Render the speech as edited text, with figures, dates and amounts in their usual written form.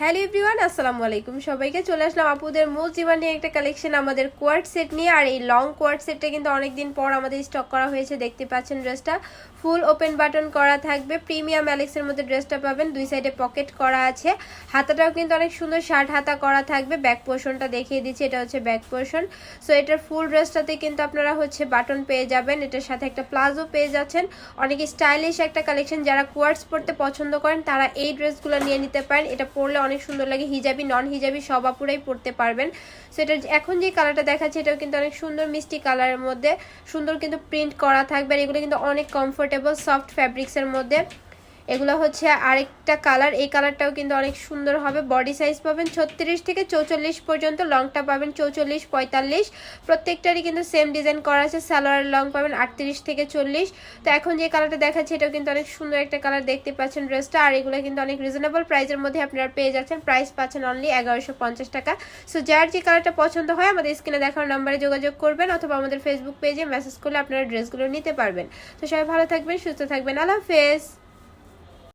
Hello everyone, আসসালামু আলাইকুম। সবাইকে চলে আসলাম আপুদের মোস্ট ডিমান্ডিং একটা কালেকশন আমাদের কোয়ার্ট সেট নিয়ে। আর এই লং কোয়ার্ট সেটটা কিন্তু অনেকদিন পর আমাদের স্টক করা হয়েছে। দেখতে পাচ্ছেন ড্রেসটা ফুল ওপেন বাটন করা থাকবে, প্রিমিয়াম অ্যালেক্সের মধ্যে ড্রেসটা পাবেন। দুই সাইডে পকেট করা আছে, হাতাটাও কিন্তু অনেক সুন্দর শার্ট হাতা করা থাকবে। ব্যাক পোর্শনটা দেখিয়ে দিচ্ছি, এটা হচ্ছে ব্যাক পোর্শন। সো এটার ফুল ড্রেসটাতে কিন্তু আপনারা হচ্ছে বাটন পেয়ে যাবেন, এটার সাথে একটা প্লাজো পেয়ে যাচ্ছেন। অনেক স্টাইলিশ একটা কালেকশন, যারা কোয়ার্টস পরতে পছন্দ করেন তারা এই ড্রেসগুলো নিয়ে নিতে পারেন। এটা পরলে অনেক সুন্দর লাগে, হিজাবি নন হিজাবি সব আপুরাই পরতে পারবেন। সো এটা এখন যে কালারটা দেখাচ্ছে এটাও কিন্তু অনেক সুন্দর মিষ্টি কালারের মধ্যে সুন্দর কিন্তু প্রিন্ট করা থাকবে। আর এগুলো কিন্তু অনেক কমফোর্টেবল সফট ফ্যাব্রিক্সের মধ্যে। এগুলো হচ্ছে আরেকটা কালার, এই কালারটাও কিন্তু অনেক সুন্দর হবে। বডি সাইজ পাবেন 36 থেকে 44 পর্যন্ত, লংটা পাবেন 44 45। প্রত্যেকটারই কিন্তু সেম ডিজাইন করা আছে। সালোয়ার লং পাবেন 38 থেকে 40। তো এখন যে কালারটা দেখাচ্ছে এটাও কিন্তু অনেক সুন্দর একটা কালার, দেখতে পাচ্ছেন ড্রেসটা। আর এগুলো কিন্তু অনেক রিজনেবল প্রাইসের মধ্যে আপনারা পেয়ে যাচ্ছেন। প্রাইস পাচ্ছেন অনলি 1150 টাকা। সো যার যে কালারটা পছন্দ হয় আমাদের স্ক্রিনে দেখার নাম্বারে যোগাযোগ করবেন, অথবা আমাদের ফেসবুক পেজে মেসেজ করলে আপনারা ড্রেসগুলো নিতে পারবেন। তো সবাই ভালো থাকবেন, সুস্থ থাকবেন, আল্লাহ হাফেজ।